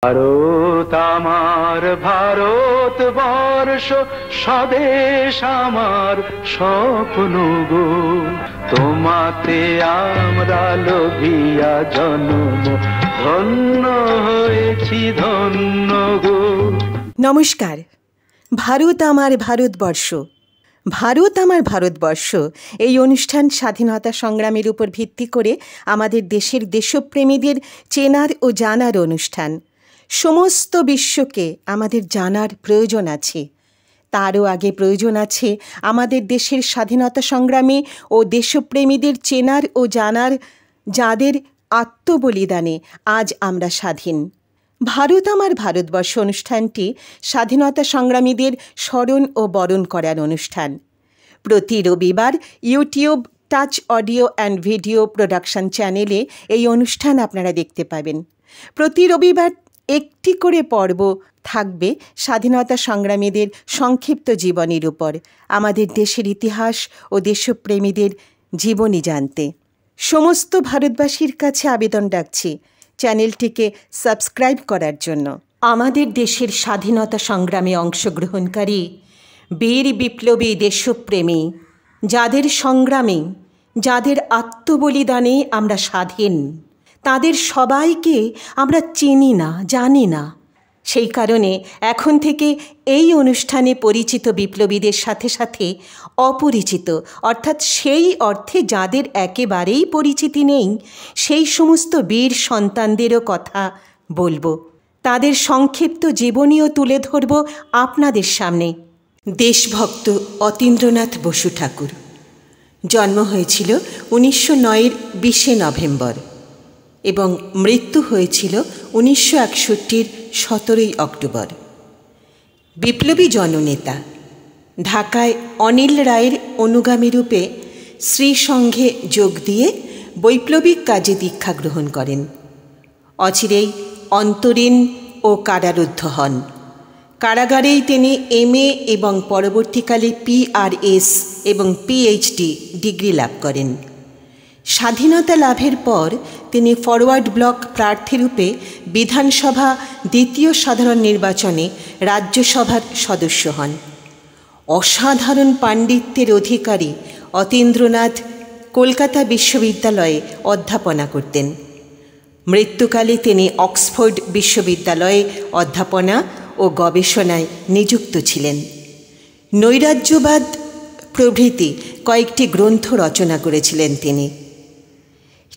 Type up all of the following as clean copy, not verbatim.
ভারত আমার ভারতবর্ষ, স্বদেশ আমার স্বপ্ন গো। তোমাতে আমরা লোভিয়া জন্ম, ধন্য হয়েছি ধন্য গো। নমস্কার। ভারত আমার ভারতবর্ষ, ভারত আমার ভারতবর্ষ এই অনুষ্ঠান স্বাধীনতা সংগ্রামের উপর ভিত্তি করে আমাদের দেশের দেশপ্রেমীদের চেনার ও জানার অনুষ্ঠান। সমস্ত বিশ্বকে আমাদের জানার প্রয়োজন আছে। তারও আগে প্রয়োজন আছে আমাদের দেশের স্বাধীনতা সংগ্রামী ও দেশপ্রেমীদের চেনার ও জানার, যাদের আত্মবলিদানে আজ আমরা স্বাধীন। ভারত আমার ভারতবর্ষ অনুষ্ঠানটি স্বাধীনতা সংগ্রামীদের স্মরণ ও বরণ করার অনুষ্ঠান। প্রতি রবিবার YouTube touch audio and video production চ্যানেলে এই অনুষ্ঠান আপনারা দেখতে পাবেন। প্রতি রবিবার একটি করে পর্ব থাকবে স্বাধীনতা সংগ্রামীদের সংক্ষিপ্ত জীবনীর উপর, আমাদের দেশের ইতিহাস ও দেশপ্রেমীদের জীবনী জানতে। সমস্ত ভারতবাসীর কাছে আবেদন রাখছি চ্যানেলটিকে সাবস্ক্রাইব করার জন্য। আমাদের দেশের স্বাধীনতা সংগ্রামে অংশগ্রহণকারী বীর বিপ্লবী দেশপ্রেমী, যাদের সংগ্রামে, যাদের আত্মবলিদানে আমরা স্বাধীন, তাদের সবাইকে আমরা চিনি না, জানি না। সেই কারণে এখন থেকে এই অনুষ্ঠানে পরিচিত বিপ্লবীদের সাথে সাথে অপরিচিত, অর্থাৎ সেই অর্থে যাদের একেবারেই পরিচিতি নেই, সেই সমস্ত বীর সন্তানদেরও কথা বলবো। তাদের সংক্ষিপ্ত জীবনীও তুলে ধরব আপনাদের সামনে। দেশভক্ত অতীন্দ্রনাথ বসু ঠাকুর জন্ম হয়েছিল 1909-এর 20শে নভেম্বর এবং মৃত্যু হয়েছিল 1961-র 17ই অক্টোবর। বিপ্লবী জননেতা, ঢাকায় অনিল রায়ের অনুগামী রূপে শ্রীসংঘে যোগ দিয়ে বৈপ্লবিক কাজে দীক্ষা গ্রহণ করেন। অচিরেই অন্তরীণ ও কারারুদ্ধ হন। কারাগারেই তিনি MA এবং পরবর্তীকালে PRS এবং PhD ডিগ্রি লাভ করেন। স্বাধীনতা লাভের পর তিনি ফরওয়ার্ড ব্লক প্রার্থীরূপে বিধানসভা দ্বিতীয় সাধারণ নির্বাচনে রাজ্যসভার সদস্য হন। অসাধারণ পাণ্ডিত্যের অধিকারী অতীন্দ্রনাথ কলকাতা বিশ্ববিদ্যালয়ে অধ্যাপনা করতেন। মৃত্যুকালে তিনি অক্সফোর্ড বিশ্ববিদ্যালয়ে অধ্যাপনা ও গবেষণায় নিযুক্ত ছিলেন। নৈরাজ্যবাদ প্রভৃতি কয়েকটি গ্রন্থ রচনা করেছিলেন তিনি।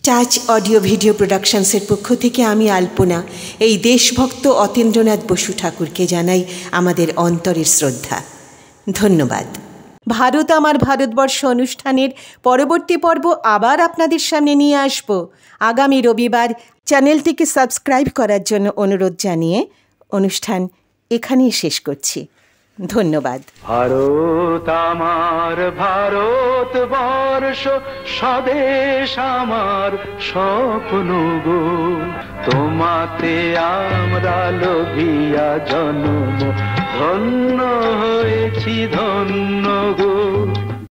টাচ অডিও ভিডিও প্রোডাকশনসের পক্ষ থেকে আমি আলপনা এই দেশভক্ত অতীন্দ্রনাথ বসু ঠাকুরকে জানাই আমাদের অন্তরের শ্রদ্ধা। ধন্যবাদ। ভারত আমার ভারতবর্ষ অনুষ্ঠানের পরবর্তী পর্ব আবার আপনাদের সামনে নিয়ে আসব আগামী রবিবার। চ্যানেলটিকে সাবস্ক্রাইব করার জন্য অনুরোধ জানিয়ে অনুষ্ঠান এখানেই শেষ করছি। ধন্যবাদ। ভারত আমার ভারতবর্ষ, স্বদেশ আমার স্বপ্ন গো। তোমাতে আমরা লোভিয়া জন্ম, ধন্য হয়েছি ধন্য গো।